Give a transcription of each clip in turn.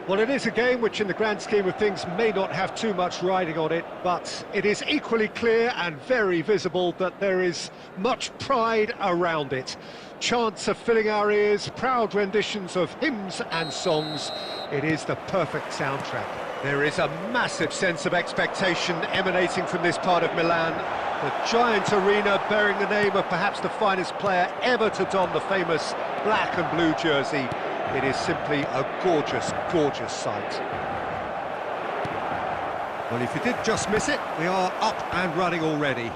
Well, it is a game which in the grand scheme of things may not have too much riding on it, but it is equally clear and very visible that there is much pride around it. Chants are filling our ears, proud renditions of hymns and songs. It is the perfect soundtrack. There is a massive sense of expectation emanating from this part of Milan. The giant arena bearing the name of perhaps the finest player ever to don the famous black and blue jersey. It is simply a gorgeous, gorgeous sight. Well, if you did just miss it, we are up and running already.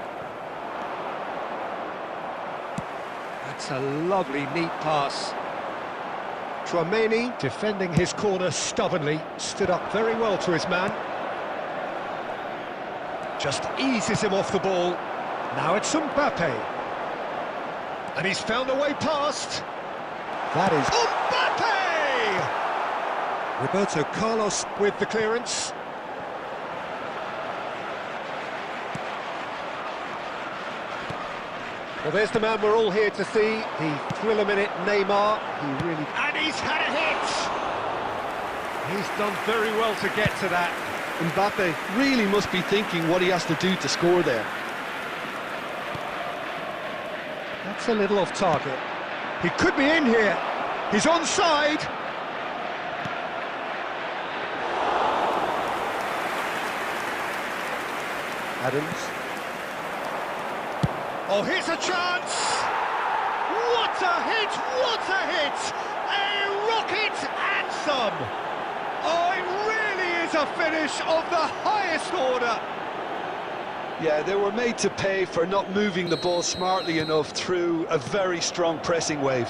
That's a lovely, neat pass. Tchouaméni, defending his corner stubbornly, stood up very well to his man. Just eases him off the ball. Now it's Mbappe. And he's found a way past. That is Mbappe! Roberto Carlos with the clearance. Well, there's the man we're all here to see, the thriller-minute Neymar. He really... And he's had a hit! He's done very well to get to that. Mbappe really must be thinking what he has to do to score there. That's a little off target. He could be in here. He's onside. Adams. Oh, here's a chance! What a hit! What a hit! A rocket and some! Oh, it really is a finish of the highest order! Yeah, they were made to pay for not moving the ball smartly enough through a very strong pressing wave.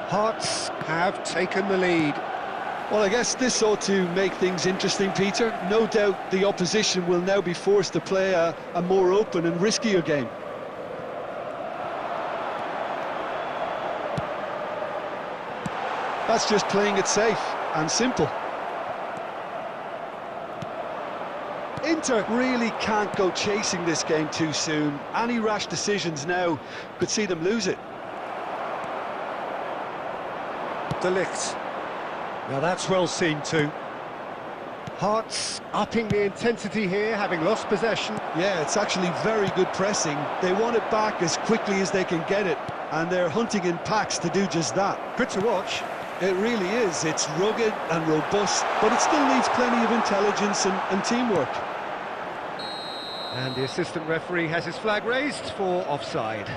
Hearts have taken the lead. Well, I guess this ought to make things interesting, Peter. No doubt the opposition will now be forced to play a more open and riskier game. That's just playing it safe and simple. Inter really can't go chasing this game too soon. Any rash decisions now could see them lose it. De Ligt. Now that's well seen too. Hearts upping the intensity here, having lost possession. Yeah, it's actually very good pressing. They want it back as quickly as they can get it, and they're hunting in packs to do just that. Good to watch. It really is. It's rugged and robust, but it still needs plenty of intelligence and teamwork. And the assistant referee has his flag raised for offside.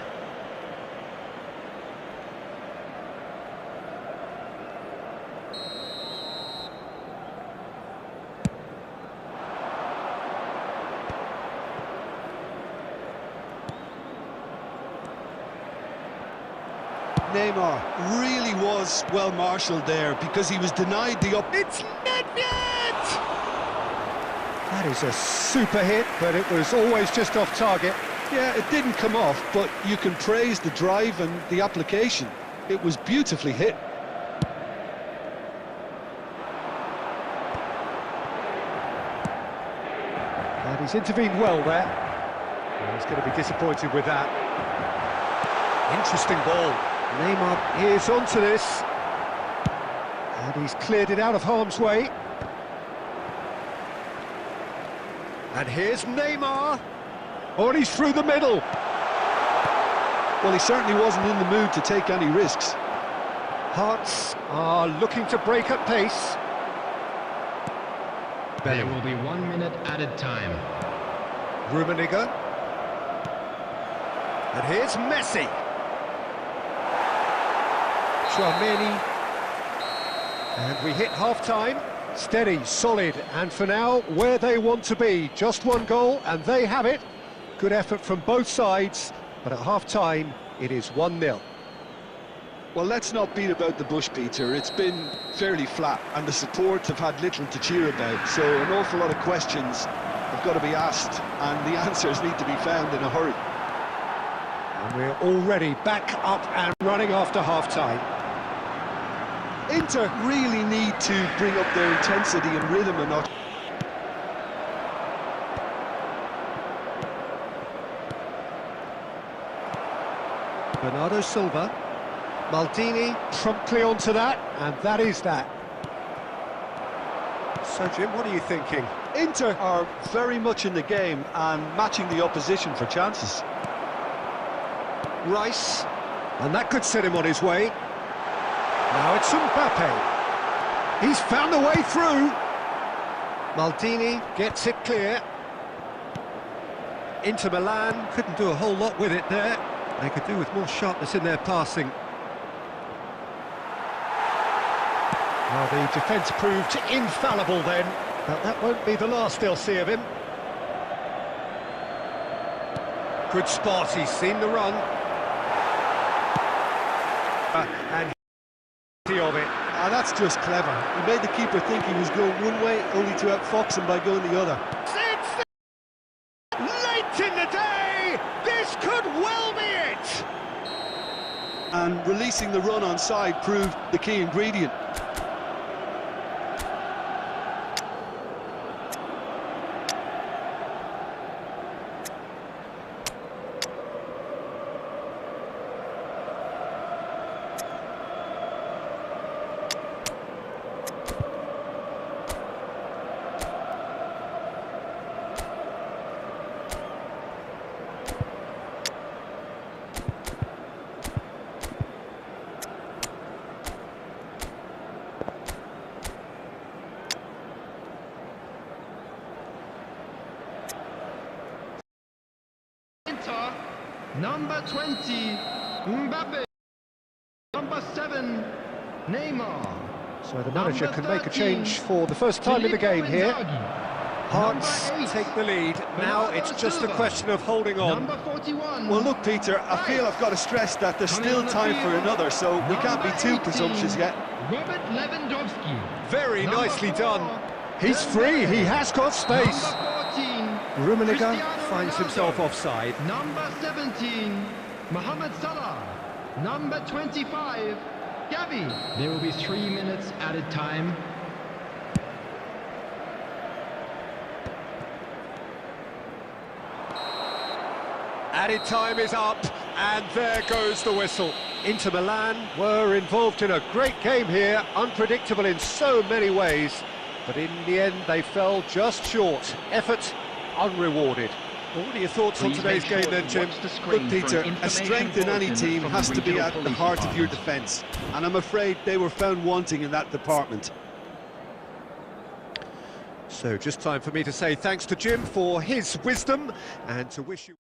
Neymar really was well marshalled there because he was denied the up. It's Nedved! That is a super hit, but it was always just off target. Yeah, it didn't come off, but you can praise the drive and the application. It was beautifully hit. And he's intervened well there. Well, he's going to be disappointed with that. Interesting ball. Neymar is onto this. And he's cleared it out of harm's way. And here's Neymar. Oh, and he's through the middle. Well, he certainly wasn't in the mood to take any risks. Hearts are looking to break at pace. There will be 1 minute added time. Rummenigge. And here's Messi. Tchouaméni. And we hit half-time. Steady, solid, and for now, where they want to be. Just one goal, and they have it. Good effort from both sides, but at half-time, it is 1-0. Well, let's not beat about the bush, Peter. It's been fairly flat, and the support have had little to cheer about, so an awful lot of questions have got to be asked, and the answers need to be found in a hurry. And we're already back up and running after half-time. Inter really need to bring up their intensity and rhythm a notch. Bernardo Silva. Maldini promptly onto that, and that is that. So, Jim, what are you thinking? Inter are very much in the game and matching the opposition for chances. Rice, and that could set him on his way. Now it's Mbappe. He's found a way through. Maldini gets it clear. Inter Milan couldn't do a whole lot with it there. They could do with more sharpness in their passing. Well, the defence proved infallible then, but that won't be the last they'll see of him. Good spot, he's seen the run. And of it. That's just clever. He made the keeper think he was going one way, only to outfox him by going the other. It's late in the day! This could well be it! And releasing the run on side proved the key ingredient. Number 20, Mbappe. Number 7, Neymar. So the manager Number can make a 13, change for the first time in the game here. Inzaghi. Hearts Number 8, take the lead. Now Bernardo it's just a Silva. question of holding on. Number 41. Well, look, Peter, I feel I've got to stress that there's still time for another, so we can't be too presumptuous yet. Robert Lewandowski. Very Number nicely 4, done. He's free, he has got space. Number 14, Rummenigge Cristiano finds Ronaldo. himself offside. Number 17, Mohamed Salah. Number 25, Gavi. There will be 3 minutes added time. Added time is up, and there goes the whistle. Inter Milan were involved in a great game here, unpredictable in so many ways, but in the end they fell just short. Effort unrewarded. Well, what are your thoughts on today's game then, Jim? Look, Peter, a strength in any team has to be at the heart of your defence, and I'm afraid they were found wanting in that department. So just time for me to say thanks to Jim for his wisdom, and to wish you...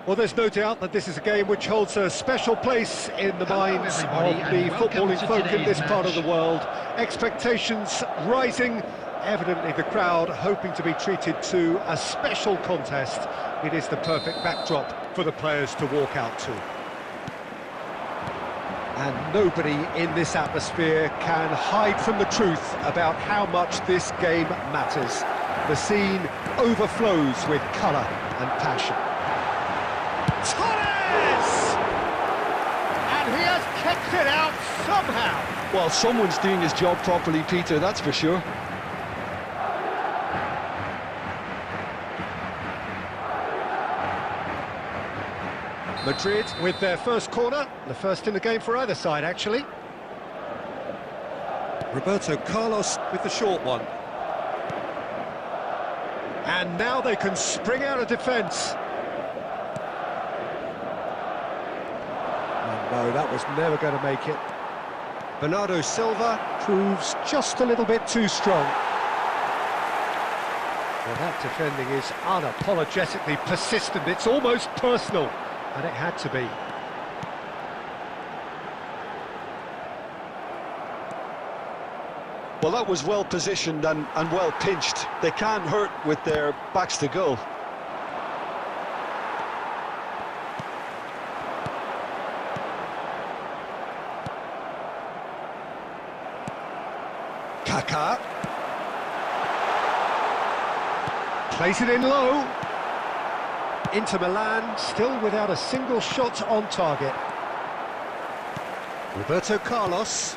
Well, there's no doubt that this is a game which holds a special place in the minds of the footballing folk in this part of the world. Expectations rising, Evidently the crowd hoping to be treated to a special contest. It is the perfect backdrop for the players to walk out to. And nobody in this atmosphere can hide from the truth about how much this game matters. The scene overflows with colour and passion. Torres! And he has kept it out somehow. Well, someone's doing his job properly, Peter, that's for sure. Madrid with their first corner, the first in the game for either side, actually. Roberto Carlos with the short one. And now they can spring out of defence. No, that was never going to make it. Bernardo Silva proves just a little bit too strong. Well, that defending is unapologetically persistent. It's almost personal, and it had to be. Well, that was well positioned and well pinched. They can't hurt with their backs to goal. Kaká. Plays it in low. Inter Milan still without a single shot on target. Roberto Carlos.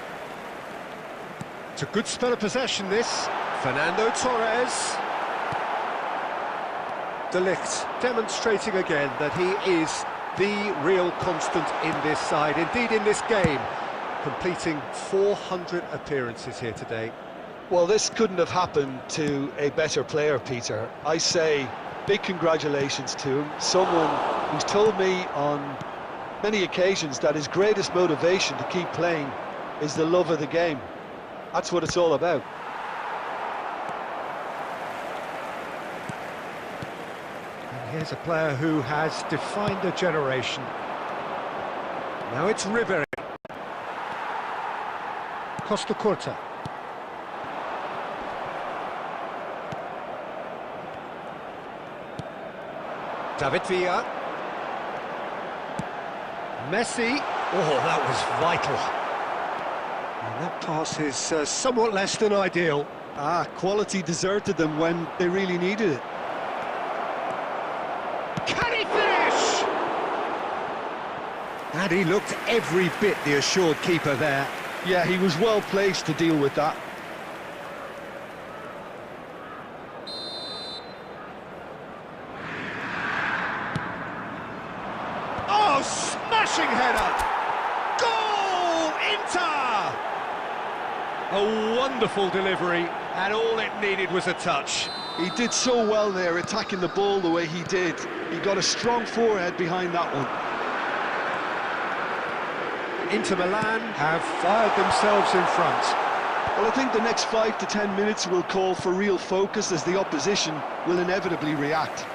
It's a good spell of possession, this. Fernando Torres. De Ligt demonstrating again that he is the real constant in this side, indeed in this game, completing 400 appearances here today. Well, this couldn't have happened to a better player, Peter. I say big congratulations to him, someone who's told me on many occasions that his greatest motivation to keep playing is the love of the game. That's what it's all about. And here's a player who has defined a generation. Now it's Ribery. Costa Curta. David Villa. Messi. Oh, that was vital. And that pass is somewhat less than ideal. Quality deserted them when they really needed it. Can he finish? And he looked every bit the assured keeper there. Yeah, he was well placed to deal with that. Oh, smashing header! Goal, Inter! A wonderful delivery, and all it needed was a touch. He did so well there, attacking the ball the way he did. He got a strong forehead behind that one. Inter Milan have fired themselves in front. Well, I think the next 5 to 10 minutes will call for real focus as the opposition will inevitably react.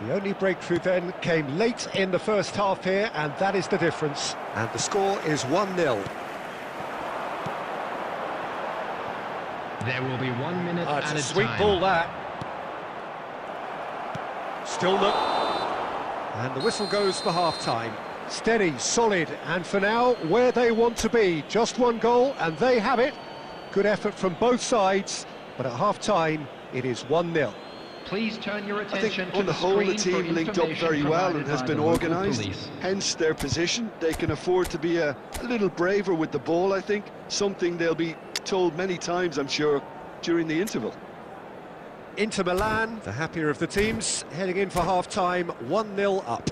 The only breakthrough then came late in the first half here, and that is the difference. And the score is 1-0. There will be 1 minute It's added a sweet time. ball, that. Still no... And the whistle goes for half-time. Steady, solid, and for now, where they want to be. Just one goal, and they have it. Good effort from both sides, but at half-time, it is 1-0. Please turn your I attention think to on the whole the team linked up very well and has been organised, hence their position. They can afford to be a little braver with the ball, I think, something they'll be told many times, I'm sure, during the interval. Inter Milan, the happier of the teams, heading in for half-time, 1-0 up.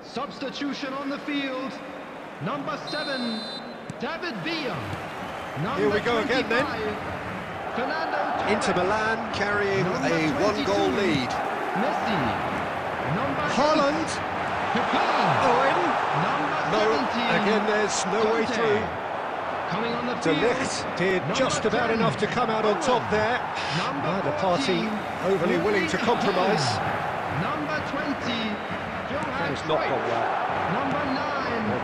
Substitution on the field. Number 7, David Villa. Here we go again then. Fernando Torres. Inter Milan carrying a one-goal lead. Messi. Number Haaland. 8, Owen. Number No, 17. again there's no way Conte. through. Coming on the De field. Ligt did Number just about 10, enough to come out on top there. Number Neither party 14, overly willing to compromise. Number 20, That has not gone well. Number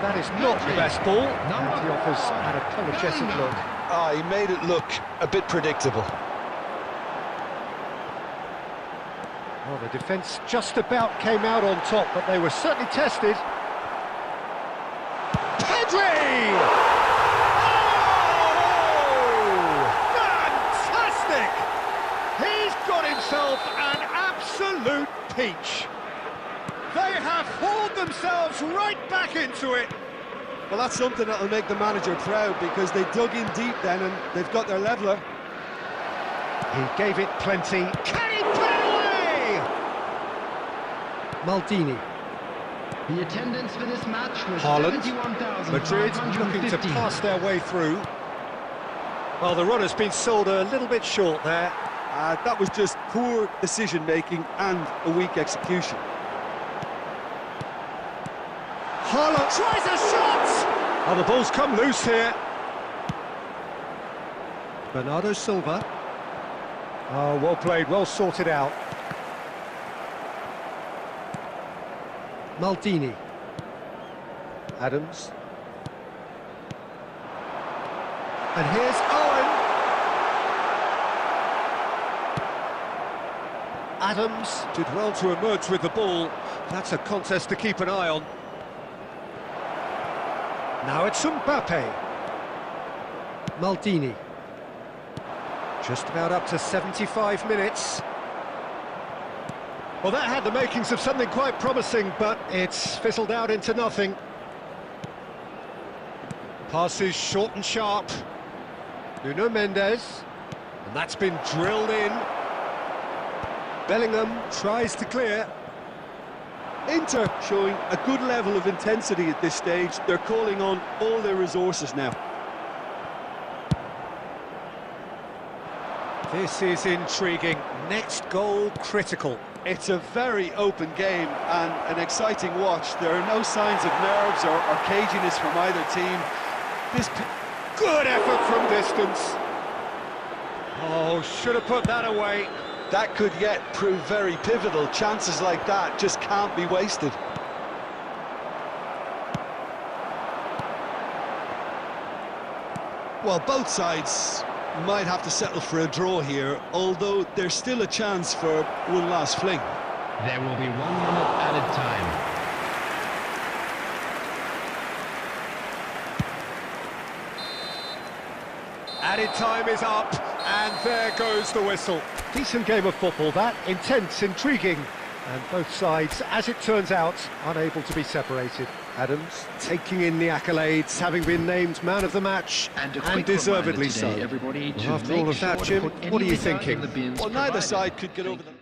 that is not the best ball, and he offers an apologetic look. Ah, he made it look a bit predictable. Well, the defence just about came out on top, but they were certainly tested. Pedri! Oh! Fantastic! He's got himself an absolute peach. They have hauled themselves right back into it. Well, that's something that'll make the manager proud, because they dug in deep then and they've got their leveller. He gave it plenty. Can he put it away? Maldini. The attendance for this match was Haaland. 71,550. Madrid looking to pass their way through. Well, the run has been sold a little bit short there. That was just poor decision-making and a weak execution. Haaland tries a shot! Oh, the ball's come loose here. Bernardo Silva. Oh, well played, well sorted out. Maldini. Adams. And here's Owen. Adams did well to emerge with the ball. That's a contest to keep an eye on. Now it's Mbappe. Maldini. Just about up to 75 minutes. Well, that had the makings of something quite promising, but it's fizzled out into nothing. Passes short and sharp. Nuno Mendes. And that's been drilled in. Bellingham tries to clear. Inter showing a good level of intensity at this stage. They're calling on all their resources now. This is intriguing. Next goal critical. It's a very open game and an exciting watch. There are no signs of nerves or caginess from either team. Good effort from distance. Oh, should have put that away. That could yet prove very pivotal. Chances like that just can't be wasted. Well, both sides might have to settle for a draw here, although there's still a chance for one last fling. There will be 1 minute added time. Added time is up, and there goes the whistle. Decent game of football, that. Intense, intriguing, and both sides, as it turns out, unable to be separated. Adams taking in the accolades, having been named man of the match, and deservedly so. Everybody, well, after all of that, Jim, what are you thinking? Well, neither side could get over the...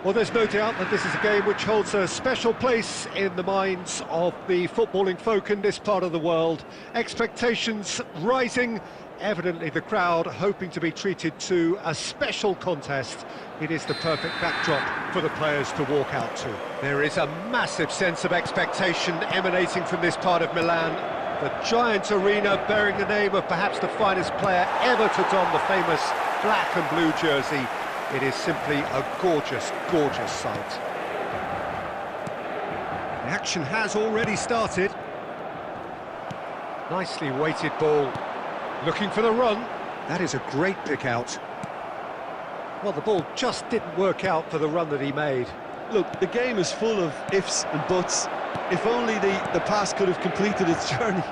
Well, there's no doubt that this is a game which holds a special place in the minds of the footballing folk in this part of the world. Expectations rising, evidently the crowd hoping to be treated to a special contest. It is the perfect backdrop for the players to walk out to. There is a massive sense of expectation emanating from this part of Milan. The giant arena bearing the name of perhaps the finest player ever to don the famous black and blue jersey. It is simply a gorgeous, gorgeous sight. The action has already started. Nicely weighted ball. Looking for the run. That is a great pick out. Well, the ball just didn't work out for the run that he made. Look, the game is full of ifs and buts. If only the pass could have completed its journey.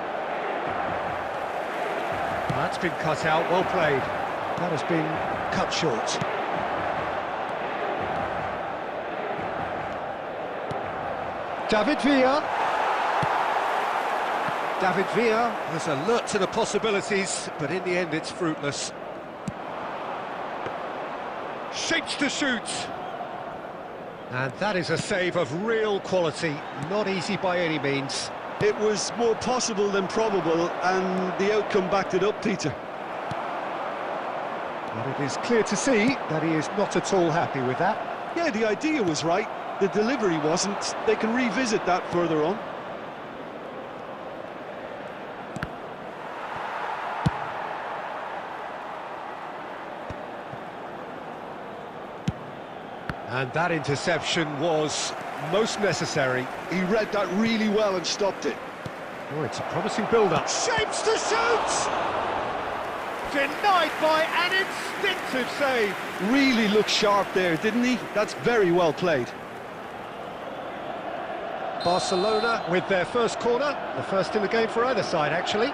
That's been cut out, well played. That has been cut short. David Villa. David Villa was alert to the possibilities, but in the end it's fruitless. Shapes to shoot. And that is a save of real quality, not easy by any means. It was more possible than probable, and the outcome backed it up, Peter. But it is clear to see that he is not at all happy with that. Yeah, the idea was right, the delivery wasn't. They can revisit that further on. And that interception was most necessary. He read that really well and stopped it. Oh, it's a promising build-up. Shapes to shoot! Denied by an instinctive save. Really looked sharp there, didn't he? That's very well played. Barcelona with their first corner, the first in the game for either side, actually.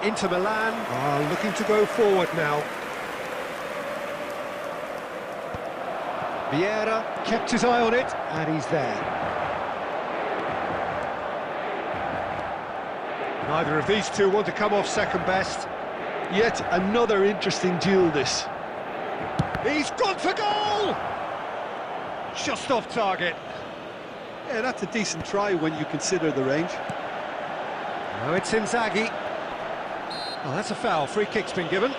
Inter Milan are looking to go forward now. Vieira kept his eye on it, and he's there. Neither of these two want to come off second best. Yet another interesting duel, this. He's gone for goal! Just off target. Yeah, that's a decent try when you consider the range. Now it's Inzaghi. Oh, that's a foul. Free kick's been given.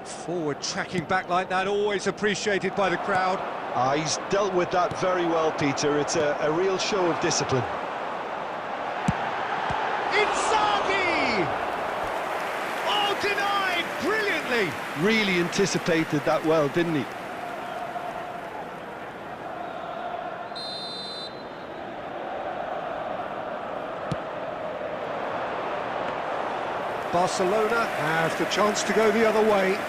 Forward tracking back like that, always appreciated by the crowd. He's dealt with that very well, Peter. It's a real show of discipline. Inzaghi! Oh, denied brilliantly! Really anticipated that well, didn't he? Barcelona have the chance to go the other way.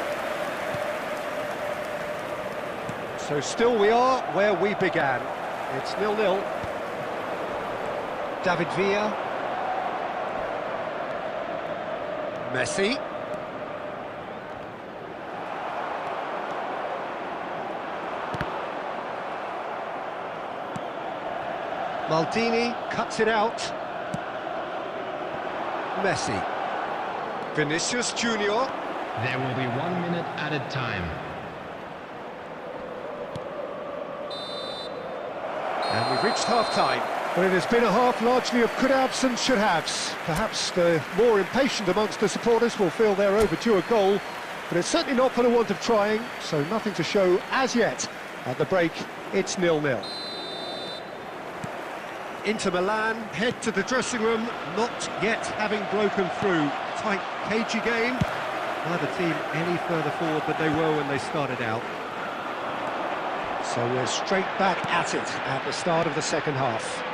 So still we are where we began. It's 0-0. David Villa. Messi. Maldini cuts it out. Messi. Vinicius Junior. There will be 1 minute added time. And we've reached half-time. Well, it has been a half largely of could-haves and should-haves. Perhaps the more impatient amongst the supporters will feel they're overdue a goal, but it's certainly not for the want of trying, so nothing to show as yet. At the break, it's 0-0. Inter Milan head to the dressing room, not yet having broken through. Tight, cagey game. Neither team any further forward than they were when they started out. So we're straight back at it at the start of the second half.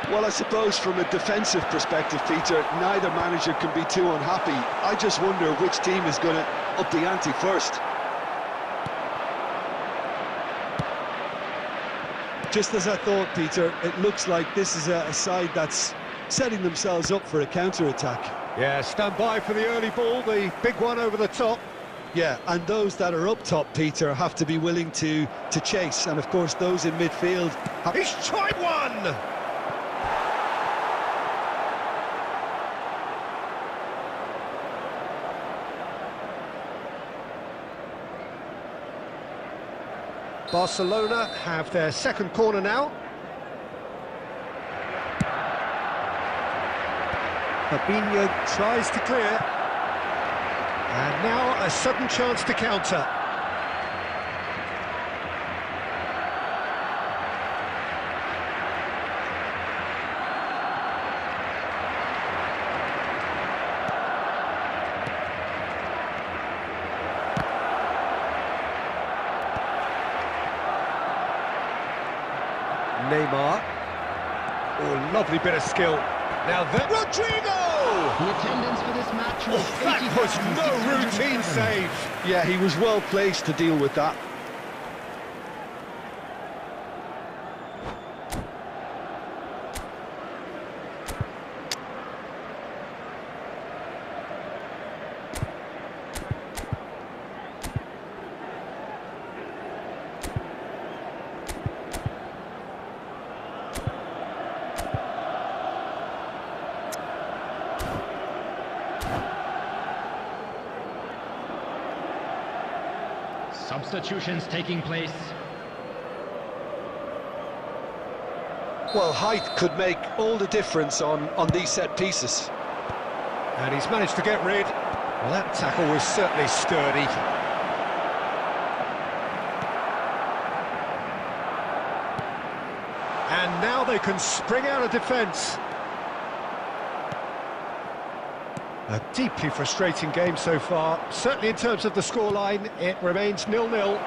Well, I suppose from a defensive perspective, Peter, neither manager can be too unhappy. I just wonder which team is going to up the ante first. Just as I thought, Peter, it looks like this is a side that's setting themselves up for a counter-attack. Yeah, stand by for the early ball, the big one over the top. Yeah, and those that are up top, Peter, have to be willing to chase, and of course those in midfield have... He's tried one! Barcelona have their second corner now. Fabinho tries to clear. And now a sudden chance to counter. Neymar. Oh, lovely bit of skill. Now that Rodrigo! The attendance for this match was That was no routine save. Yeah, he was well placed to deal with that. Substitutions taking place. Well, height could make all the difference on these set pieces. And he's managed to get rid. Well, that tackle was certainly sturdy. And now they can spring out of defence. A deeply frustrating game so far. Certainly in terms of the scoreline, it remains 0-0.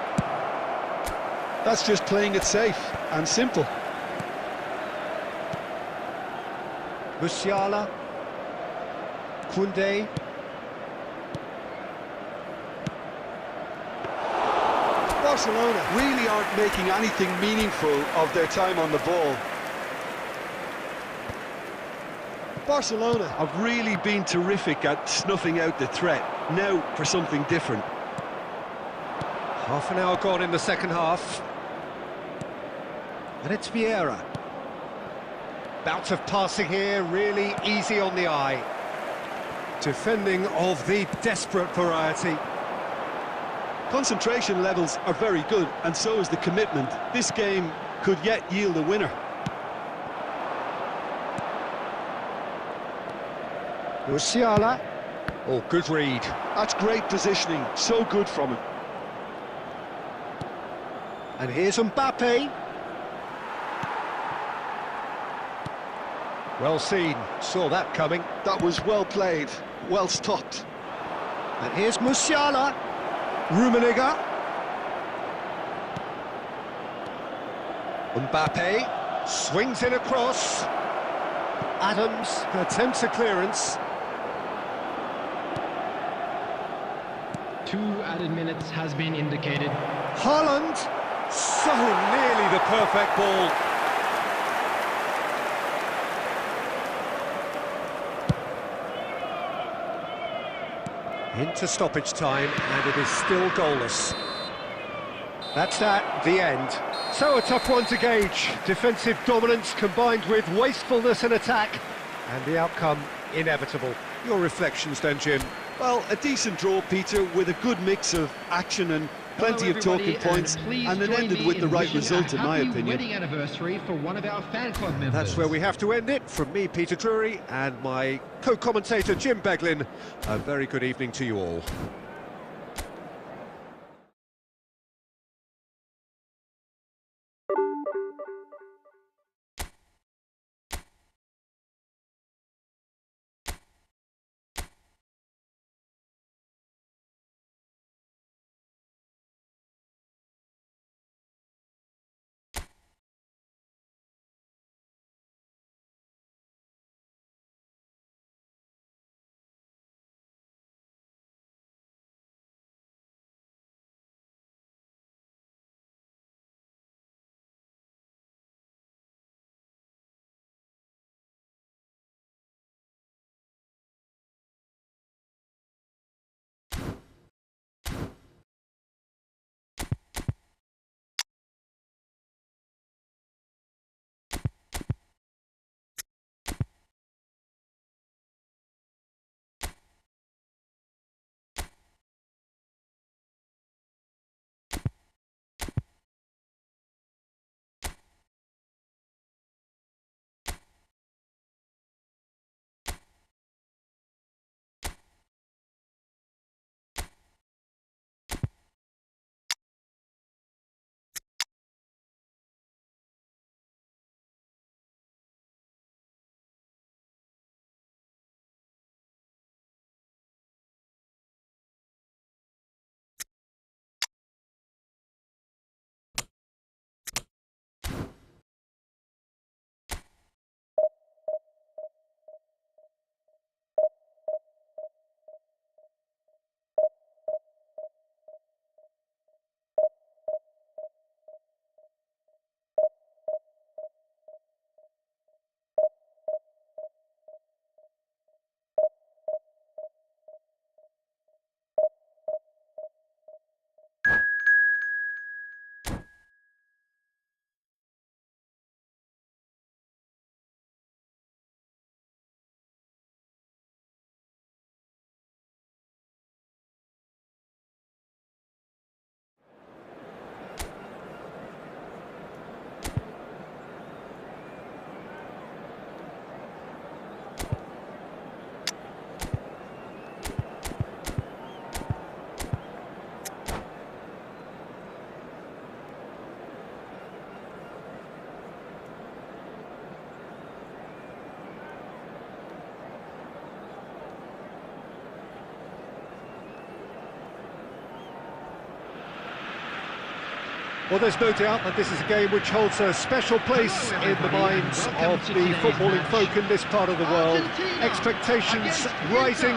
That's just playing it safe and simple. Musiala. Koundé. Barcelona really aren't making anything meaningful of their time on the ball. Barcelona have really been terrific at snuffing out the threat. Now for something different. Half an hour gone in the second half. And it's Vieira. Bout of passing here, really easy on the eye. Defending of the desperate variety. Concentration levels are very good, and so is the commitment. This game could yet yield a winner. Musiala. Oh, good read. That's great positioning, so good from him. And here's Mbappe. Well seen, saw that coming. That was well played, well stopped. And here's Musiala. Rummenigge. Mbappe swings in across. Adams attempts a clearance. 2 added minutes has been indicated. Haaland, so nearly the perfect ball. Into stoppage time, and it is still goalless. That's that, the end. So a tough one to gauge. Defensive dominance combined with wastefulness in attack, and the outcome inevitable. Your reflections then, Jim? Well, a decent draw, Peter, with a good mix of action and plenty of talking points, and it ended with the right result, in my opinion. Wedding anniversary for one of our fan club members. That's where we have to end it. From me, Peter Drury, and my co-commentator, Jim Beglin. A very good evening to you all. Well, there's no doubt that this is a game which holds a special place in the minds of the footballing folk in this part of the world. Expectations rising,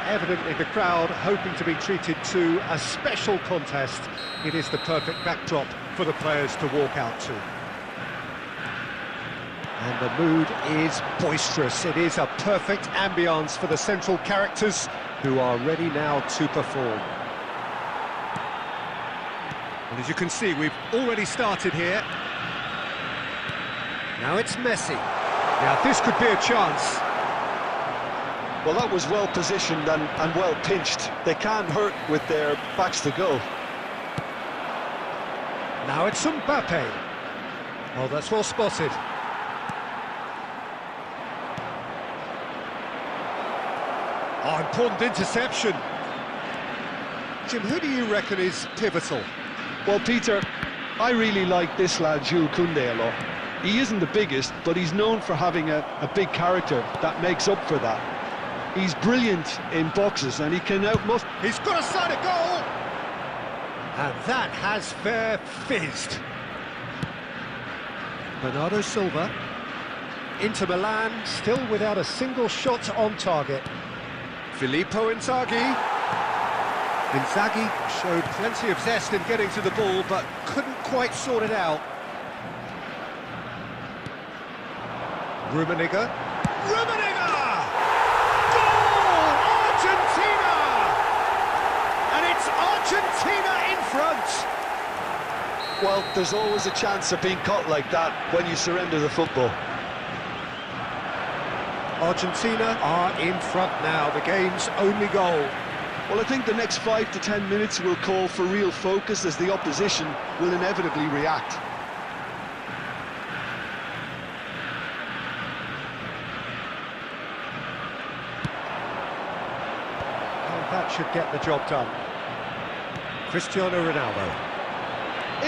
evident in the crowd, hoping to be treated to a special contest. It is the perfect backdrop for the players to walk out to. And the mood is boisterous. It is a perfect ambience for the central characters who are ready now to perform. And as you can see, we've already started here. Now it's Messi. Now this could be a chance. Well, that was well positioned and well pinched. They can't hurt with their backs to goal. Now it's Mbappe. Oh, that's well spotted. Oh, important interception. Jim, who do you reckon is pivotal? Well, Peter, I really like this lad, Jules Koundé, a lot. He isn't the biggest, but he's known for having a big character that makes up for that. He's brilliant in boxes, and he can outmuscle. He's got a side of goal! And that has fair fizzed. Bernardo Silva. Inter Milan, still without a single shot on target. Filippo Inzaghi. Inzaghi showed plenty of zest in getting to the ball, but couldn't quite sort it out. Rummenigge. Rummenigge! Goal! Argentina! And it's Argentina in front! Well, there's always a chance of being caught like that when you surrender the football. Argentina are in front now, the game's only goal. Well, I think the next 5 to 10 minutes will call for real focus as the opposition will inevitably react. And that should get the job done. Cristiano Ronaldo.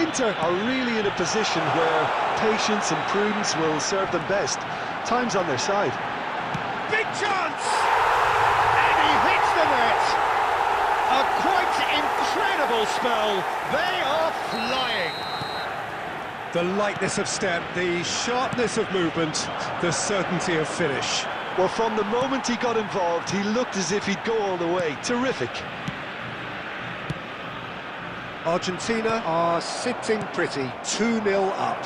Inter are really in a position where patience and prudence will serve them best. Time's on their side. Big chance! And he hits the net! A quite incredible spell. They are flying. The lightness of step, the sharpness of movement, the certainty of finish. Well, from the moment he got involved, he looked as if he'd go all the way. Terrific. Argentina are sitting pretty, 2-0 up.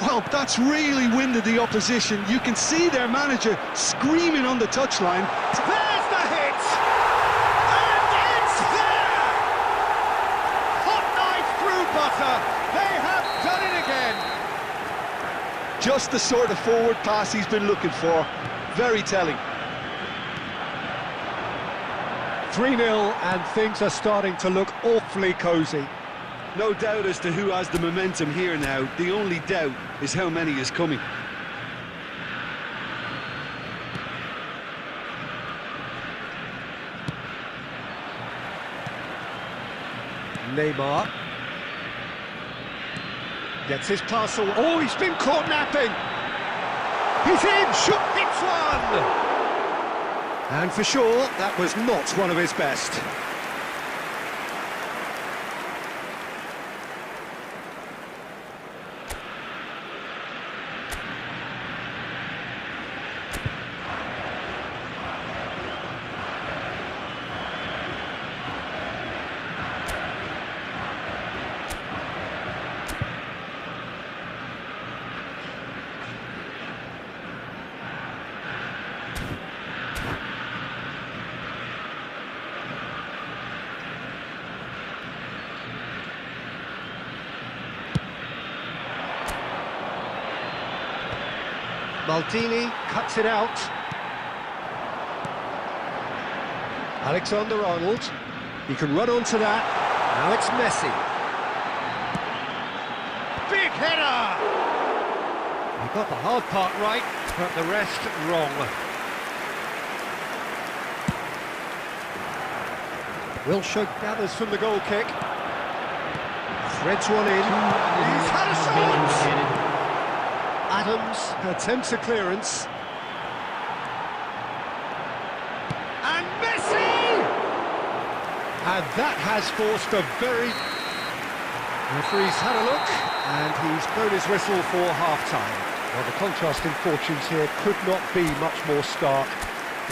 Well, that's really winded the opposition. You can see their manager screaming on the touchline. There's the hit! And it's there! Hot knife through butter. They have done it again. Just the sort of forward pass he's been looking for. Very telling. 3-0 and things are starting to look awfully cosy. No doubt as to who has the momentum here now. The only doubt is how many is coming. Neymar gets his parcel. Oh, he's been caught napping. He's in, shot, hits one. And for sure, that was not one of his best. Maldini cuts it out. Alexander-Arnold. He can run onto that. Now it's Messi. Big header! He got the hard part right, but the rest wrong. Wilshere gathers from the goal kick. Threads one in. He's had a shot! Adams attempts a clearance. And Messi! And that has forced a very... Referee's had a look, and he's blown his whistle for half-time. Well, the contrast in fortunes here could not be much more stark.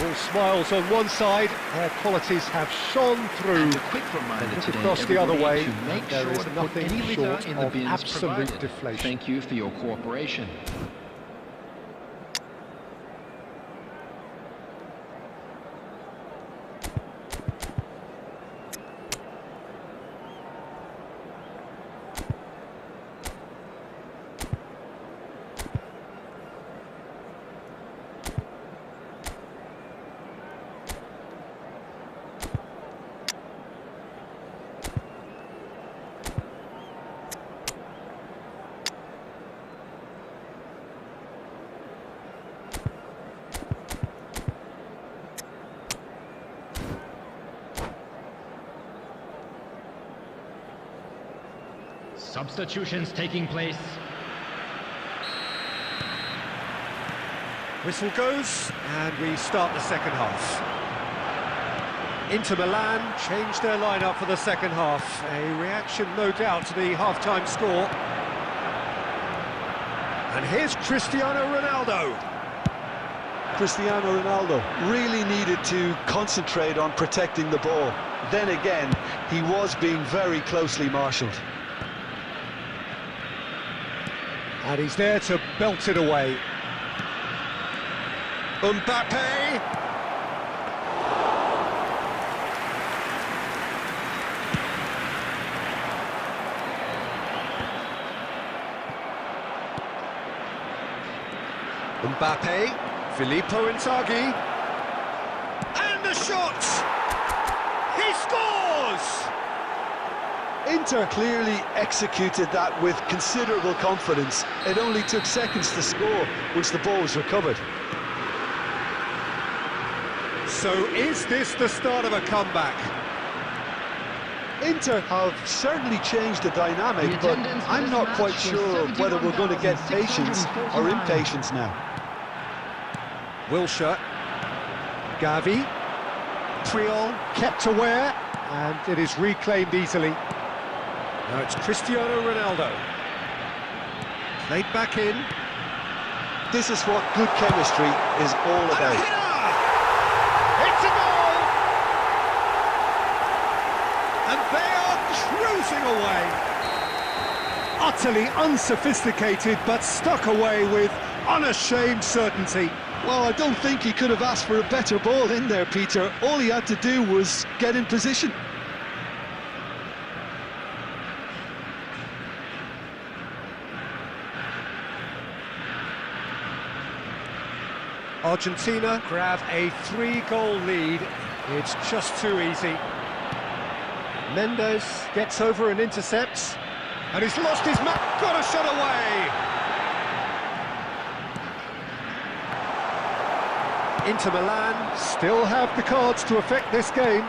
All smiles on one side, their qualities have shone through. And a quick reminder Look today, across the other way, to make there sure is to put nothing any litter short in the of bins absolute provided. deflation. Thank you for your cooperation. Substitutions taking place. Whistle goes, and we start the second half. Inter Milan changed their lineup for the second half. A reaction, no doubt, to the half-time score. And here's Cristiano Ronaldo. Cristiano Ronaldo really needed to concentrate on protecting the ball. Then again, he was being very closely marshalled. And he's there to belt it away. Mbappe! Mbappe, Filippo Inzaghi, and the shot! He scores! Inter clearly executed that with considerable confidence. It only took seconds to score once the ball was recovered. So is this the start of a comeback? Inter have certainly changed the dynamic, but I'm not quite sure whether we're going to get patience or impatience now. Wilshere, Gavi, Puyol kept aware, and it is reclaimed easily. Now it's Cristiano Ronaldo. Played back in. This is what good chemistry is all about. It's a goal! And they are cruising away. Utterly unsophisticated, but stuck away with unashamed certainty. Well, I don't think he could have asked for a better ball in there, Peter. All he had to do was get in position. Argentina grab a 3-goal lead. It's just too easy. Mendes gets over and intercepts. And he's lost his mark. Got a shot away! Inter Milan still have the cards to affect this game.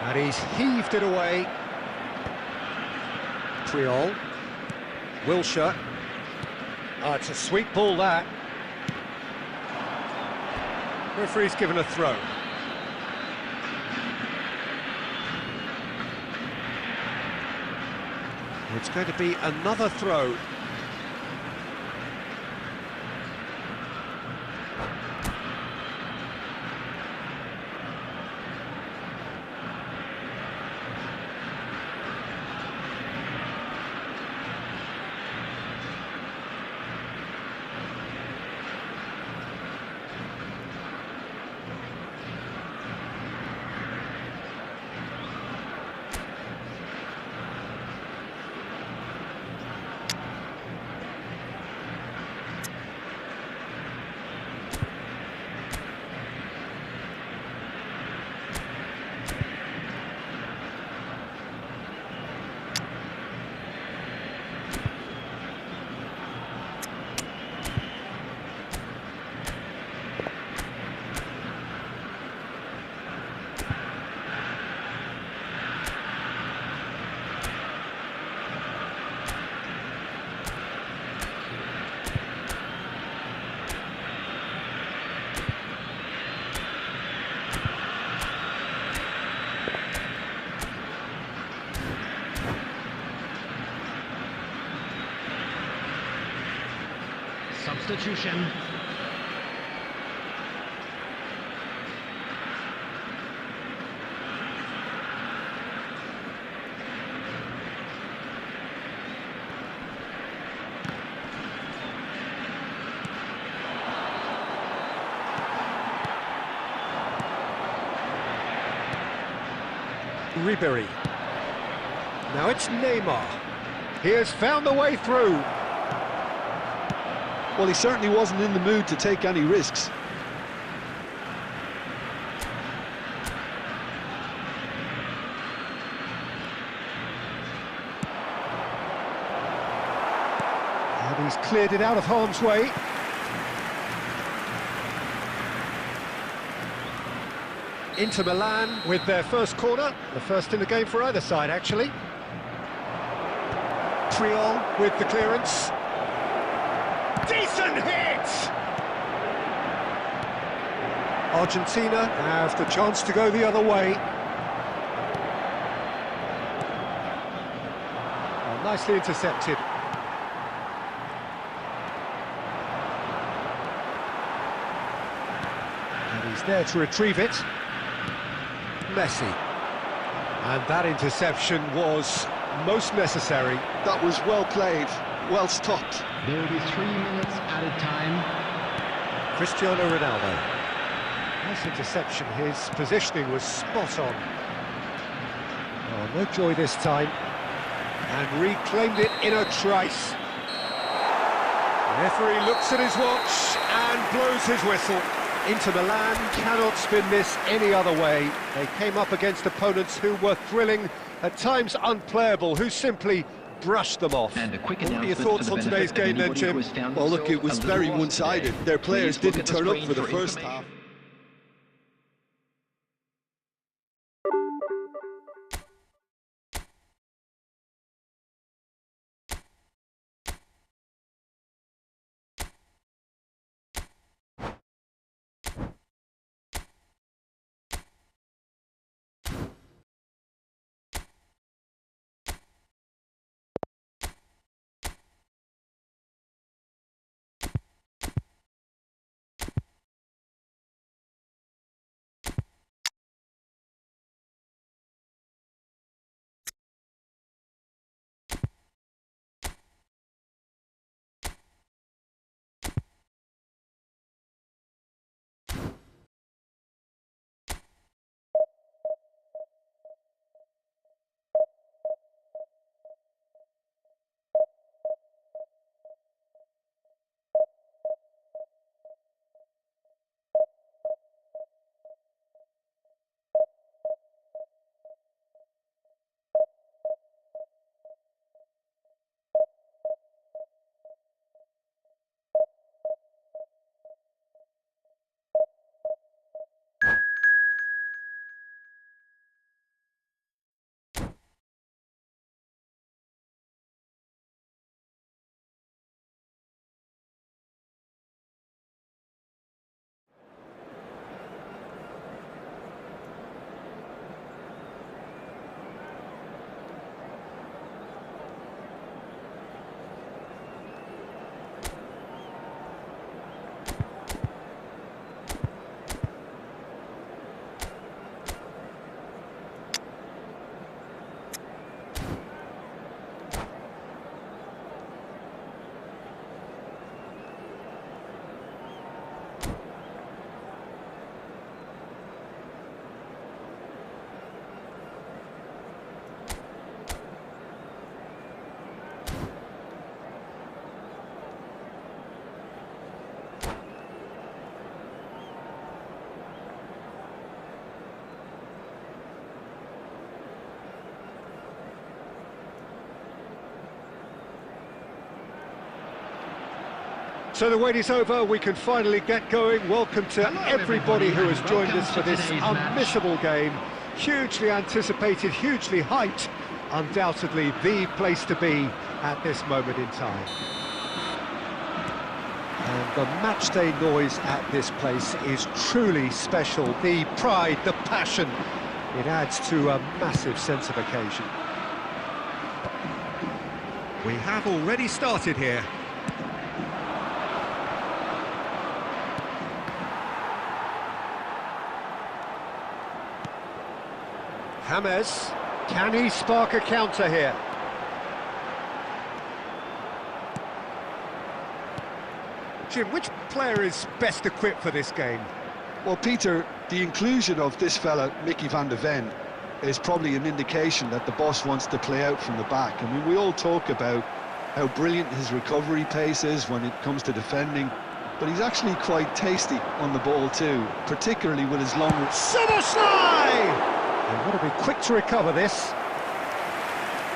And he's heaved it away. Puyol. Wilshere. Oh, it's a sweet ball, that. Referee's given a throw. It's going to be another throw. substitution. Ribery. Now it's Neymar. He has found the way through. Well, he certainly wasn't in the mood to take any risks. And he's cleared it out of harm's way. Inter Milan with their first corner, the first in the game for either side, actually. Triol with the clearance. Decent hit! Argentina have the chance to go the other way. Oh, nicely intercepted. And he's there to retrieve it. Messi. And that interception was most necessary. That was well played, well stopped. There will be 3 minutes added time. Cristiano Ronaldo. Nice interception, his positioning was spot on. Oh, no joy this time. And reclaimed it in a trice. The referee looks at his watch and blows his whistle. Inter Milan cannot spin this any other way. They came up against opponents who were thrilling, at times unplayable, who simply brushed them off. And a quick What are your thoughts on today's game then, Jim? Well, look, it was very one-sided. Their players didn't turn up for the first half. So the wait is over, we can finally get going. Welcome to everybody who has joined us for this unmissable game. Hugely anticipated, hugely hyped. Undoubtedly the place to be at this moment in time. And the matchday noise at this place is truly special. The pride, the passion, it adds to a massive sense of occasion. We have already started here. James, can he spark a counter here? Jim, which player is best equipped for this game? Well, Peter, the inclusion of this fella, Mickey van de Ven, is probably an indication that the boss wants to play out from the back. I mean, we all talk about how brilliant his recovery pace is when it comes to defending, but he's actually quite tasty on the ball too, particularly with his long... Summerslide! And got to be quick to recover this.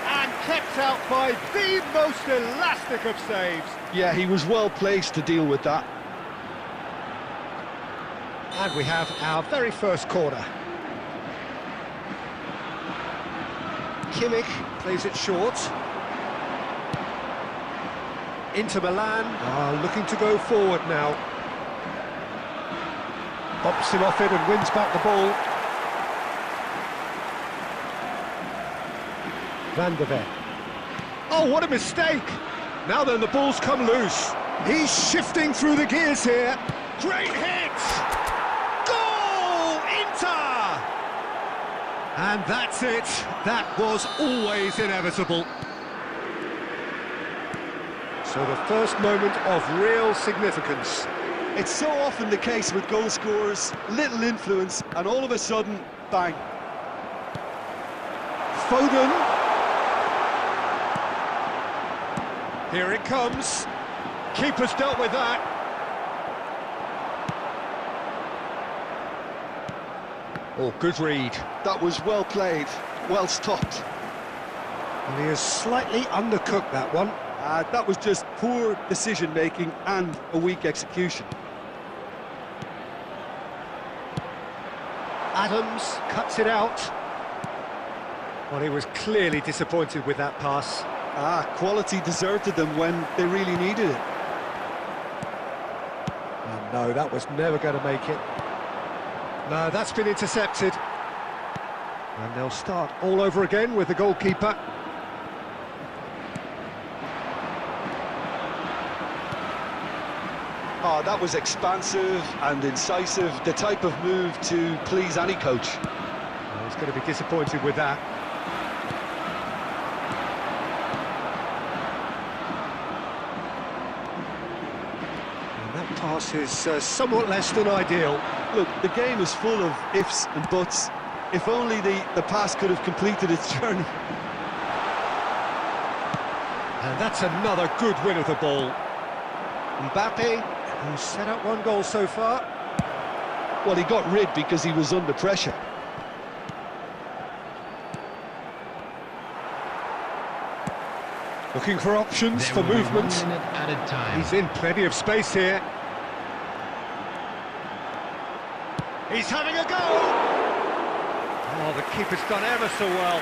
And kept out by the most elastic of saves. Yeah, he was well placed to deal with that. And we have our very first corner. Kimmich plays it short. Inter Milan are looking to go forward now. Bops him off it and wins back the ball. Van de Ven. Oh, what a mistake! Now then, the ball's come loose. He's shifting through the gears here. Great hit! Goal! Inter! And that's it. That was always inevitable. So the first moment of real significance. It's so often the case with goal scorers, little influence, and all of a sudden, bang. Foden. Here it comes. Keeper's dealt with that. Oh, good read. That was well played, well stopped. And he has slightly undercooked that one. That was just poor decision-making and a weak execution. Adams cuts it out. Well, he was clearly disappointed with that pass. Quality deserted them when they really needed it. Oh, no, that was never going to make it. No, that's been intercepted. And they'll start all over again with the goalkeeper. Oh, that was expansive and incisive, the type of move to please any coach. Well, he's going to be disappointed with that. Pass is somewhat less than ideal. Look, the game is full of ifs and buts. If only the pass could have completed its journey. And that's another good win of the ball. Mbappe, who's set up one goal so far. Well, he got rid because he was under pressure. Looking for options for movement. At a time. He's in plenty of space here. He's having a go! Oh, the keeper's done ever so well.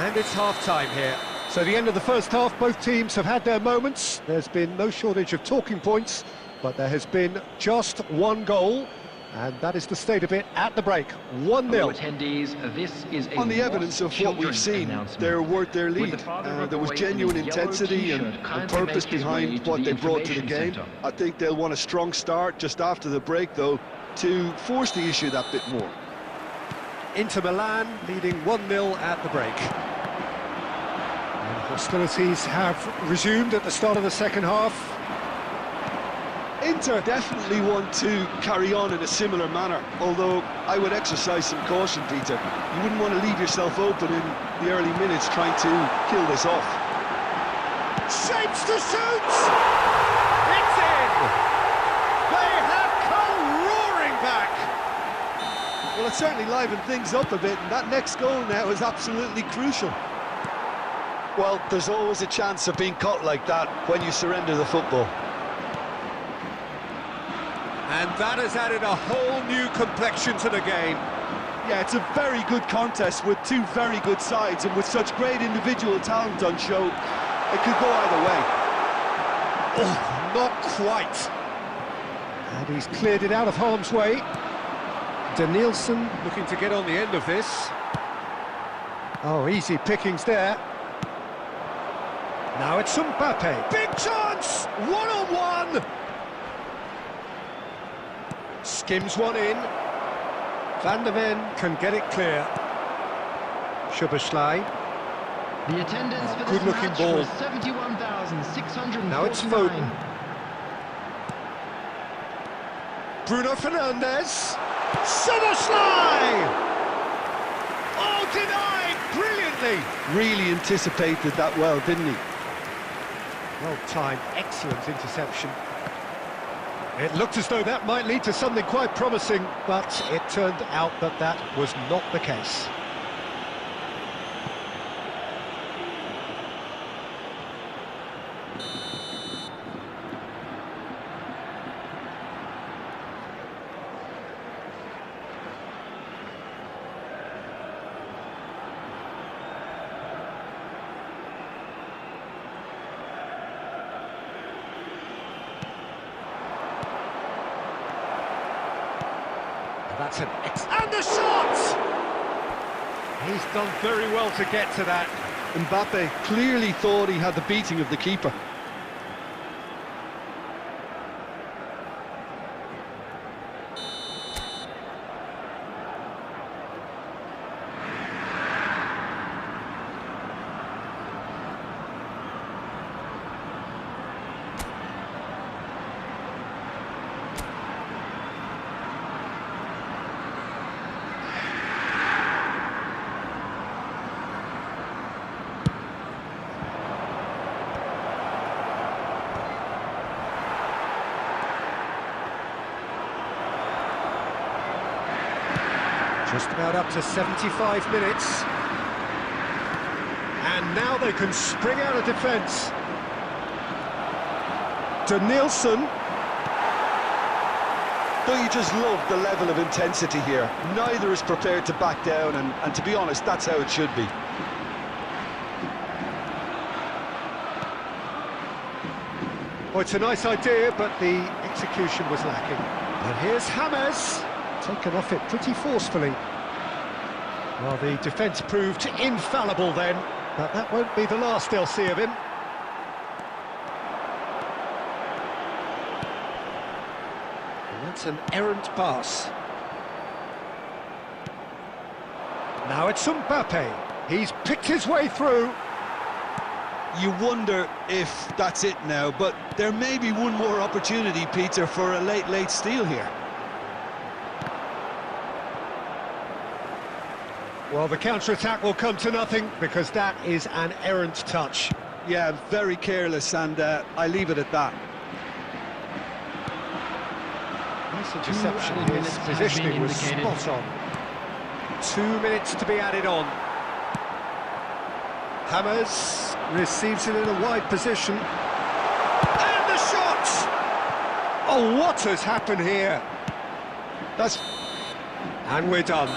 And it's half-time here. So the end of the first half, both teams have had their moments. There's been no shortage of talking points, but there has been just one goal, and that is the state of it at the break. 1-0. Attendees, this is on the evidence of what we've seen, they're worth their lead. There was genuine intensity and purpose behind what they brought to the game. I think they'll want a strong start just after the break, though, to force the issue that bit more. Inter Milan leading 1-0 at the break. And hostilities have resumed at the start of the second half. Inter definitely want to carry on in a similar manner, although I would exercise some caution, Peter. You wouldn't want to leave yourself open in the early minutes trying to kill this off. Shapes to shoot! It's in! They have come roaring back! Well, it certainly livened things up a bit, and that next goal now is absolutely crucial. Well, there's always a chance of being caught like that when you surrender the football. And that has added a whole new complexion to the game. Yeah, it's a very good contest with two very good sides, and with such great individual talent on show, it could go either way. Oh, not quite. And he's cleared it out of harm's way. Danielson looking to get on the end of this. Oh, easy pickings there. Now it's Mbappe. Big chance! One-on-one! Skims one in. Van der Ven can get it clear. Szoboszlai. The attendance for this Good-looking match ball. was 71,649. Now it's Foden. Bruno Fernandes. Szoboszlai! Oh, denied brilliantly. Really anticipated that well, didn't he? Well timed, excellent interception. It looked as though that might lead to something quite promising, but it turned out that that was not the case. That's an and the shot! He's done very well to get to that. Mbappe clearly thought he had the beating of the keeper. Just about up to 75 minutes. And now they can spring out of defence. Denilson. Don't you just love the level of intensity here? Neither is prepared to back down, and to be honest, that's how it should be. Well, it's a nice idea, but the execution was lacking. And here's James, taken off it pretty forcefully. Well, the defence proved infallible then, but that won't be the last they'll see of him. And that's an errant pass. Now it's Mbappe. He's picked his way through. You wonder if that's it now, but there may be one more opportunity, Peter, for a late steal here. Well, the counter-attack will come to nothing, because that is an errant touch. Yeah, very careless, and I leave it at that. Nice interception. His positioning was spot on. 2 minutes to be added on. James receives it in a wide position. And the shot! Oh, what has happened here? And we're done.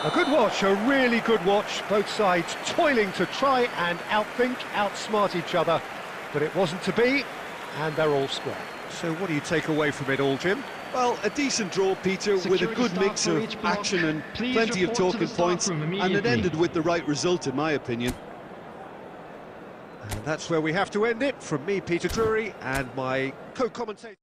A good watch, a really good watch. Both sides toiling to try and outthink, outsmart each other. But it wasn't to be, and they're all square. So what do you take away from it all, Jim? Well, a decent draw, Peter, with a good mix of action and plenty of talking points, and it ended with the right result, in my opinion. And that's where we have to end it. From me, Peter Drury, and my co-commentator.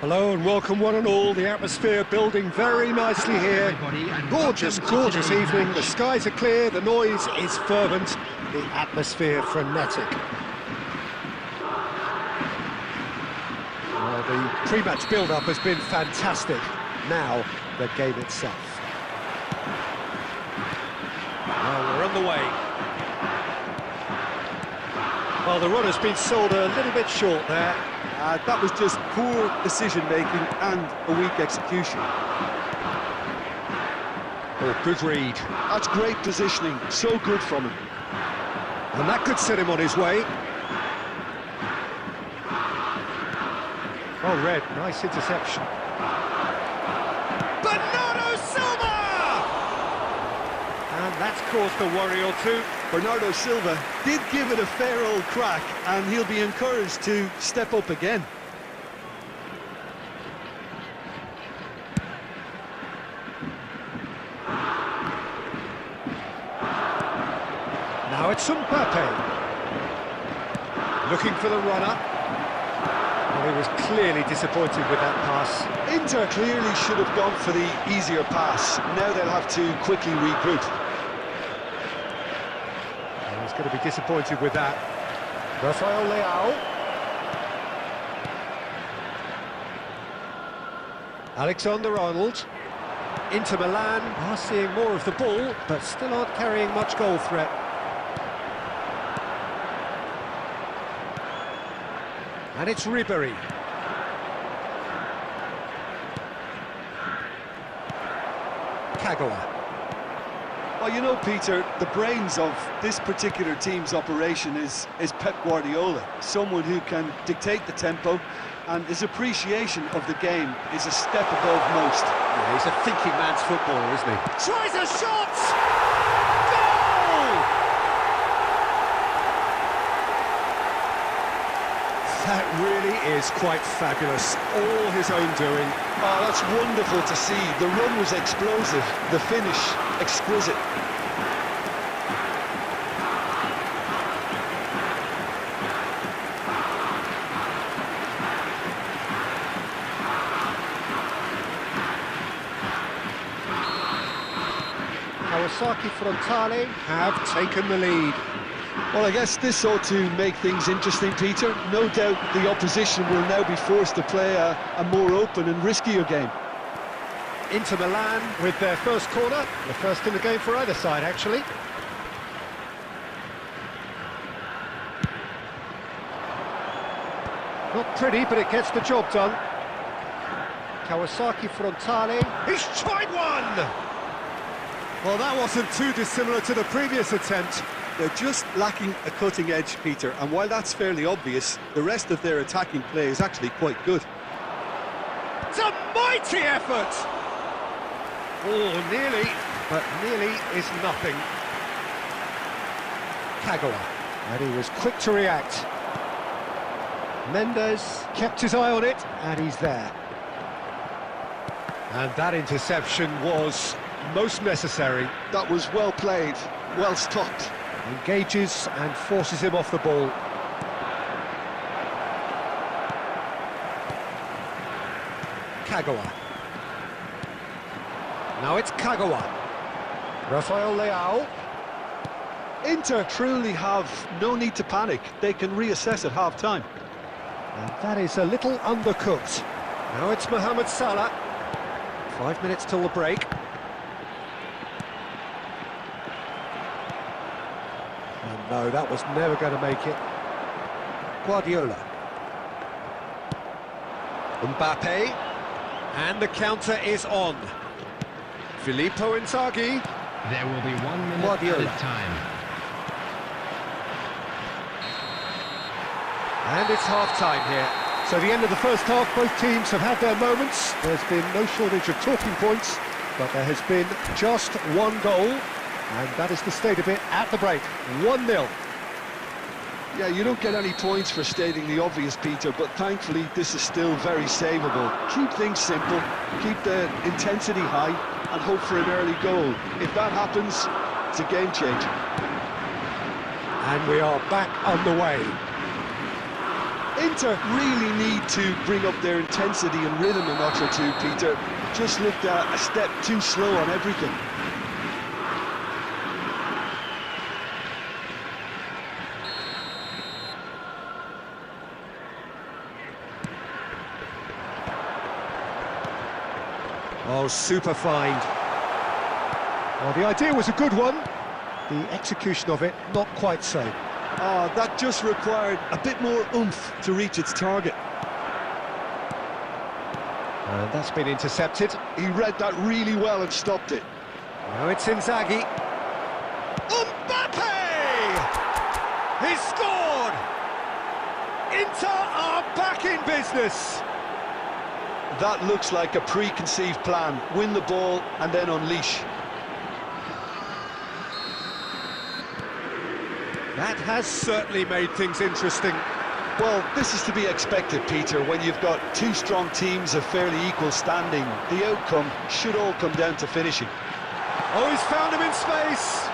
Hello and welcome one and all. The atmosphere building very nicely here. Gorgeous, gorgeous evening. The skies are clear, the noise is fervent, the atmosphere frenetic. Well, the pre-match build-up has been fantastic. Now, the game itself. Well, we're underway. Well, the run has been sold a little bit short there. That was just poor decision-making and a weak execution. Oh, good read. That's great positioning, so good from him. And that could set him on his way. Well read, nice interception. Bernardo Silva! And That's caused a worry or two. Bernardo Silva did give it a fair old crack, and he'll be encouraged to step up again. Now it's Mbappe. Looking for the runner. Well, he was clearly disappointed with that pass. Inter clearly should have gone for the easier pass. Now they'll have to quickly regroup. And he's going to be disappointed with that. Rafael Leao. Alexander-Arnold. Inter Milan are seeing more of the ball, but still aren't carrying much goal threat. And it's Ribery. Kagawa. Well, you know, Peter, the brains of this particular team's operation is Pep Guardiola, someone who can dictate the tempo, and his appreciation of the game is a step above most. Yeah, he's a thinking man's footballer, isn't he? Tries a shot! Goal! That really is quite fabulous. All his own doing. Oh, that's wonderful to see. The run was explosive, the finish exquisite. Kawasaki Frontale have taken the lead. Well, I guess this ought to make things interesting, Peter. No doubt the opposition will now be forced to play a more open and riskier game. Inter Milan with their first corner, the first in the game for either side, actually. Not pretty, but it gets the job done. Kawasaki Frontale, he's tried one! Well, that wasn't too dissimilar to the previous attempt. They're just lacking a cutting edge, Peter, and while that's fairly obvious, the rest of their attacking play is actually quite good. It's a mighty effort! Oh, nearly, but nearly is nothing. Kagawa, and he was quick to react. Mendes kept his eye on it, and he's there. And that interception was most necessary. That was well played, well stopped. Engages and forces him off the ball. Kagawa. Now it's Kagawa. Rafael Leao. Inter truly have no need to panic. They can reassess at half-time. And that is a little undercooked. Now it's Mohamed Salah. 5 minutes till the break. And no, that was never going to make it. Guardiola. Mbappe. And the counter is on. Filippo Inzaghi. There will be 1 minute Guardiola. added time. And it's half-time here. So the end of the first half, both teams have had their moments. There's been no shortage of talking points, but there has been just one goal, and that is the state of it at the break. 1-0. Yeah, you don't get any points for stating the obvious, Peter, but thankfully this is still very savable. Keep things simple, keep the intensity high, and hope for an early goal. If that happens, it's a game changer. And we are back underway. Inter really need to bring up their intensity and rhythm a notch or two, Peter. Just looked a step too slow on everything. Oh, super find. Well, the idea was a good one. The execution of it, not quite so. Oh, that just required a bit more oomph to reach its target. And that's been intercepted. He read that really well and stopped it. Now it's Inzaghi. Mbappe! He scored! Inter are back in business. That looks like a preconceived plan. Win the ball and then unleash. That has certainly made things interesting. Well, this is to be expected, Peter, when you've got two strong teams of fairly equal standing. The outcome should all come down to finishing. Oh, he's found him in space!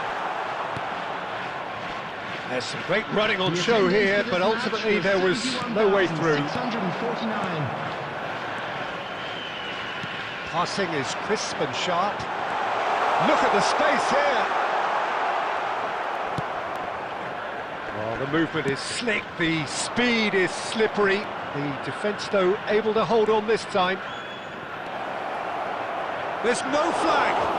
There's some great running on show here, but ultimately there was no way through. 649. Passing is crisp and sharp. Look at the space here! Oh, the movement is slick, the speed is slippery. The defence, though, able to hold on this time. There's no flag!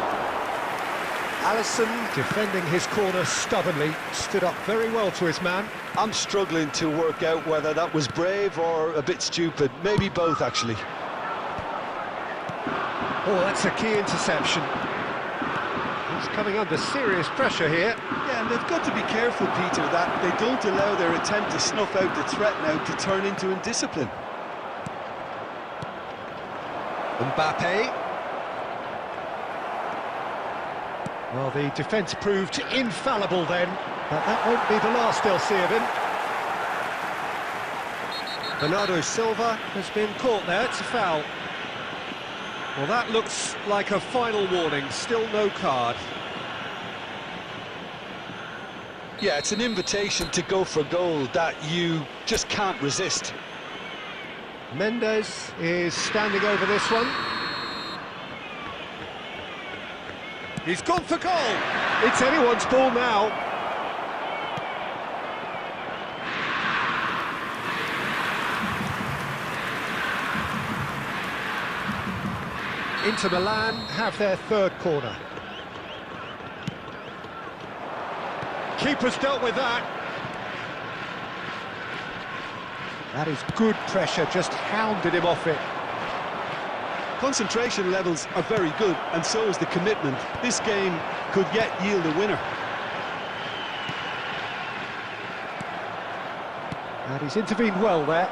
Alisson, defending his corner stubbornly, stood up very well to his man. I'm struggling to work out whether that was brave or a bit stupid. Maybe both, actually. Oh, that's a key interception. He's coming under serious pressure here. Yeah, and they've got to be careful, Peter, that they don't allow their attempt to snuff out the threat now to turn into indiscipline. Mbappe. Well, the defence proved infallible then, but that won't be the last they'll see of him. Bernardo Silva has been caught there, it's a foul. Well, that looks like a final warning, still no card. Yeah, it's an invitation to go for goal that you just can't resist. Mendes is standing over this one. He's gone for goal! It's anyone's ball now. Inter Milan have their third corner. Keeper's dealt with that. That is good pressure, just hounded him off it. Concentration levels are very good, and so is the commitment. This game could yet yield a winner. And he's intervened well there.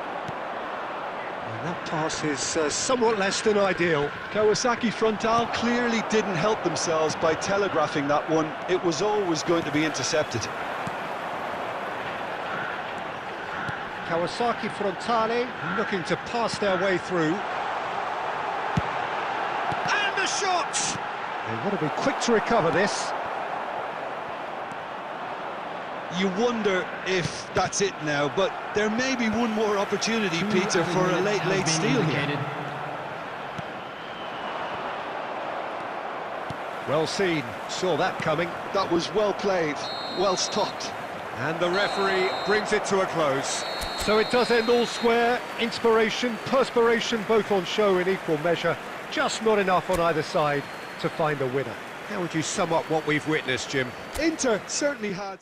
And that pass is somewhat less than ideal. Kawasaki Frontal clearly didn't help themselves by telegraphing that one. It was always going to be intercepted. Kawasaki Frontale looking to pass their way through. And the shot! They want to be quick to recover this. You wonder if that's it now, but there may be one more opportunity, Peter, for a late steal here. Well seen, saw that coming. That was well played, well stopped. And the referee brings it to a close. So it does end all square. Inspiration, perspiration, both on show in equal measure. Just not enough on either side to find a winner. How would you sum up what we've witnessed, Jim? Inter certainly had...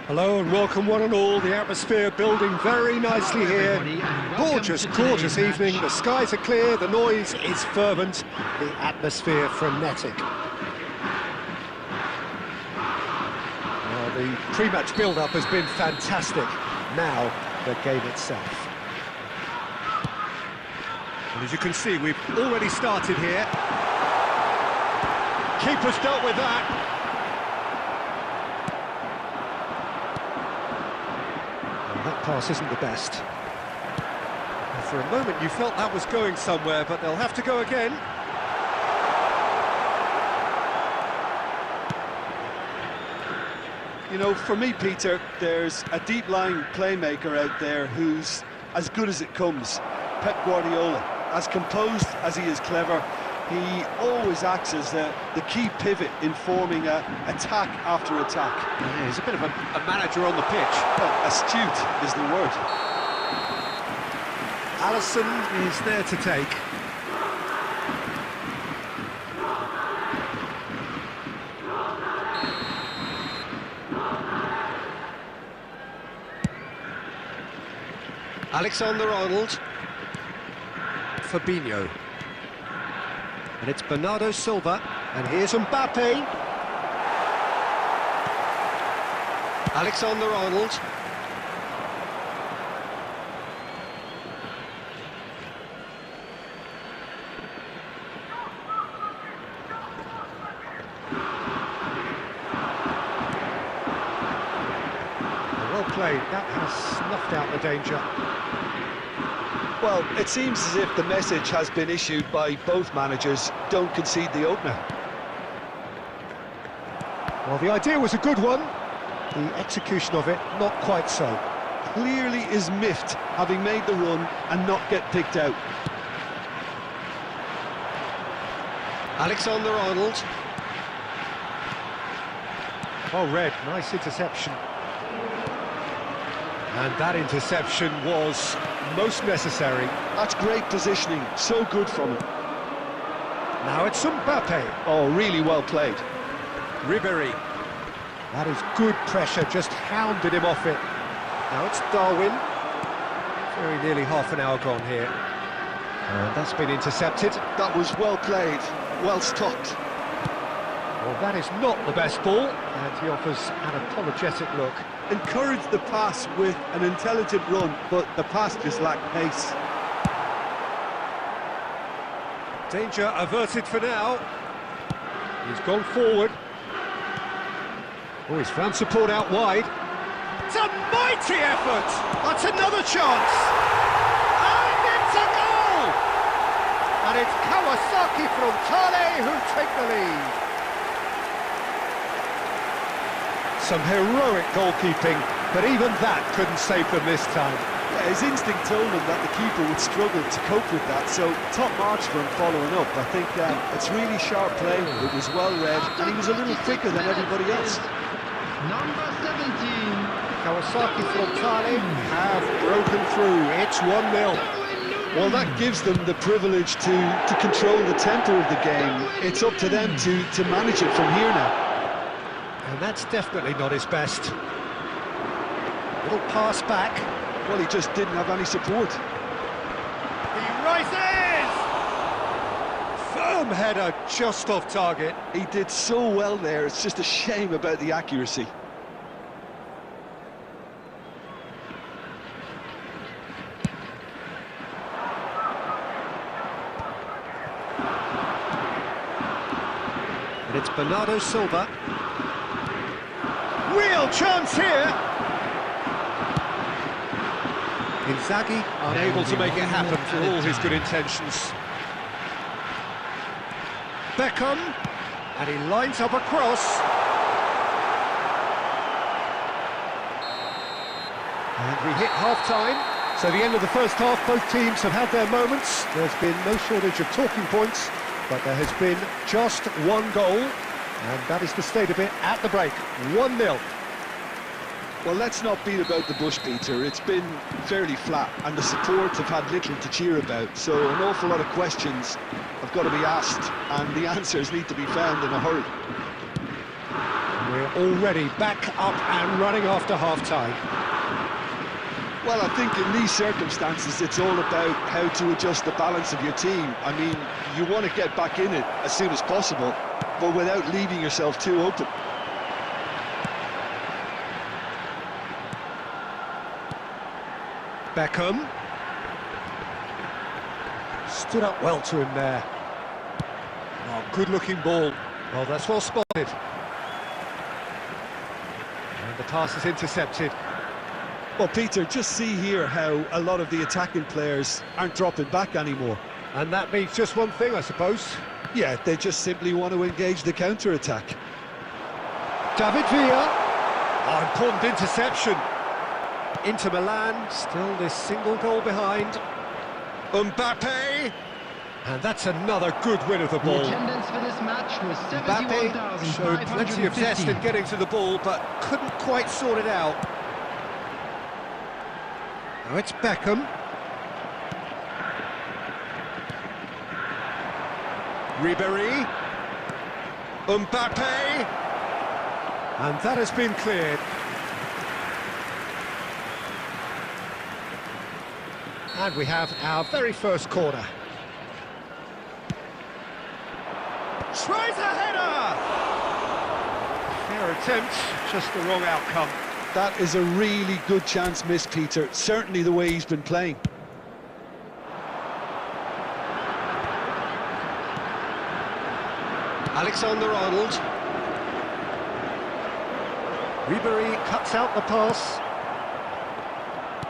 Hello and welcome one and all. The atmosphere building very nicely here. Gorgeous evening. The skies are clear, the noise is fervent, the atmosphere frenetic. The pre-match build-up has been fantastic. Now, the game itself. And as you can see, we've already started here. Keeper's dealt with that. And that pass isn't the best. And for a moment you felt that was going somewhere, but they'll have to go again. You know, for me, Peter, there's a deep-lying playmaker out there who's as good as it comes. Pep Guardiola. As composed as he is clever, he always acts as the key pivot in forming attack after attack. Yeah, he's a bit of a manager on the pitch. Well, astute is the word. Alisson is there to take. Alexander-Arnold. Fabinho. And it's Bernardo Silva. And here's Mbappe. Alexander-Arnold. Well played. That has snuffed out the danger. Well, it seems as if the message has been issued by both managers: don't concede the opener. Well, the idea was a good one. The execution of it, not quite so. Clearly is miffed, having made the run and not get picked out. Alexander-Arnold. Oh, Red, nice interception. And that interception was most necessary. That's great positioning, so good from him. Now it's Mbappe. Oh, really well played. Ribéry. That is good pressure, just hounded him off it. Now it's Darwin. Very nearly half an hour gone here. And that's been intercepted. That was well played, well stopped. Well, that is not the best ball, and he offers an apologetic look. Encouraged the pass with an intelligent run, but the pass just lacked pace. Danger averted for now. He's gone forward. Oh, he's found support out wide. It's a mighty effort! That's another chance! And it's a goal! And it's Kawasaki from Tale who take the lead. Some heroic goalkeeping, but even that couldn't save them this time. Yeah, his instinct told him that the keeper would struggle to cope with that, so top marks for him following up. I think it's really sharp play, it was well read, and he was a little quicker than everybody else. Number 17. Kawasaki Frontale have broken through. It's 1-0. Well, that gives them the privilege to control the tempo of the game. It's up to them to manage it from here now. And that's definitely not his best. Little pass back. Well, he just didn't have any support. He rises! Firm header just off target. He did so well there, it's just a shame about the accuracy. And it's Bernardo Silva. Real chance here! Inzaghi unable to make it happen for all his good intentions. Beckham, and he lines up a cross. And we hit half-time, so the end of the first half, both teams have had their moments. There's been no shortage of talking points, but there has been just one goal, and that is the state of it at the break, 1-0. Well, let's not beat about the bush, Peter. It's been fairly flat, and the support have had little to cheer about, so an awful lot of questions have got to be asked, and the answers need to be found in a hurry. We're already back up and running after half-time. Well, I think in these circumstances, it's all about how to adjust the balance of your team. I mean, you want to get back in it as soon as possible, but without leaving yourself too open. Beckham. Stood up well to him there. Oh, good-looking ball. Oh, that's well spotted. And the pass is intercepted. Well, Peter, just see here how a lot of the attacking players aren't dropping back anymore. And that means just one thing, I suppose. Yeah, they just simply want to engage the counter-attack. David Villa. Oh, important interception. Inter Milan, still this single goal behind. Mbappe. And that's another good win of the ball. The attendance for this match was Mbappe showed plenty of zest in getting to the ball, but couldn't quite sort it out. Now it's Beckham. Ribéry. Mbappe. And that has been cleared. And we have our very first corner. Tries a header! Fair attempt, just the wrong outcome. That is a really good chance missed, Peter. Certainly the way he's been playing. Alexander-Arnold. Ribéry cuts out the pass.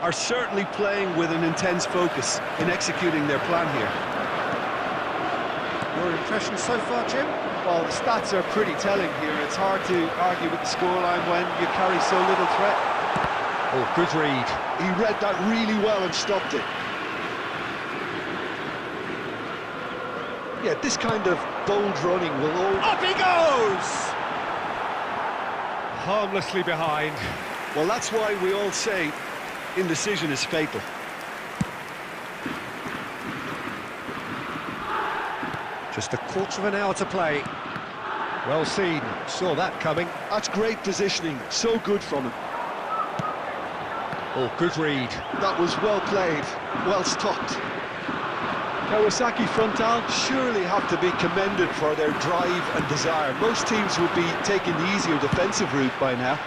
Are certainly playing with an intense focus in executing their plan here. Your impression so far, Jim? Well, the stats are pretty telling here. It's hard to argue with the scoreline when you carry so little threat. Oh, good read. He read that really well and stopped it. Yeah, this kind of bold running will all... Up he goes! Harmlessly behind. Well, that's why we all say indecision is fatal. Just a quarter of an hour to play. Well seen, saw that coming. That's great positioning, so good from him. Oh, good read. That was well played, well stopped. Kawasaki Frontal surely have to be commended for their drive and desire. Most teams would be taking the easier defensive route by now.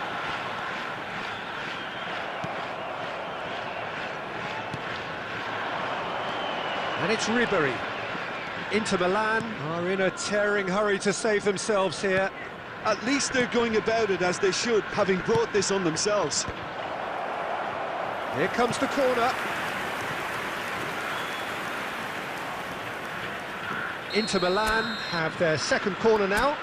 And it's Ribéry. Inter Milan are in a tearing hurry to save themselves here. At least they're going about it as they should, having brought this on themselves. Here comes the corner. Inter Milan have their second corner now.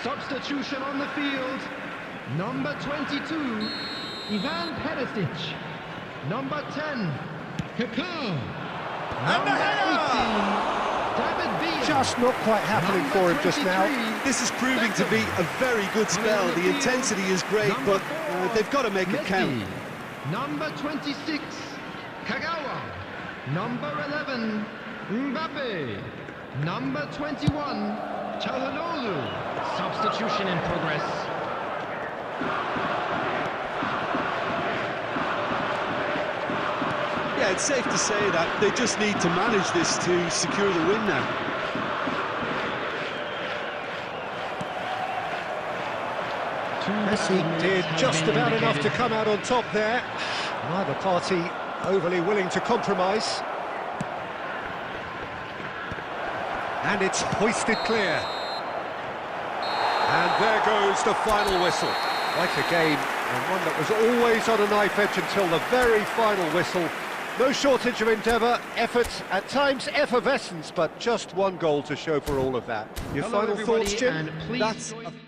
Substitution on the field. Number 22, Ivan Perisic. Number 10, Kaká. And the header! David Villa. Just not quite happening for him just now. This is proving to be a very good spell. The intensity is great, but they've got to make it count. Number 26, Kagawa. Number 11, Mbappe. Number 21, Çalhanoğlu. Substitution in progress. Yeah, it's safe to say that they just need to manage this to secure the win now. Messi did just about enough to come out on top there. Neither party overly willing to compromise. And it's hoisted clear. And there goes the final whistle. Quite a game, and one that was always on a knife edge until the very final whistle. No shortage of endeavour, effort, at times effervescence, but just one goal to show for all of that. Your Hello, final thoughts, everybody, Jim? and please That's join me.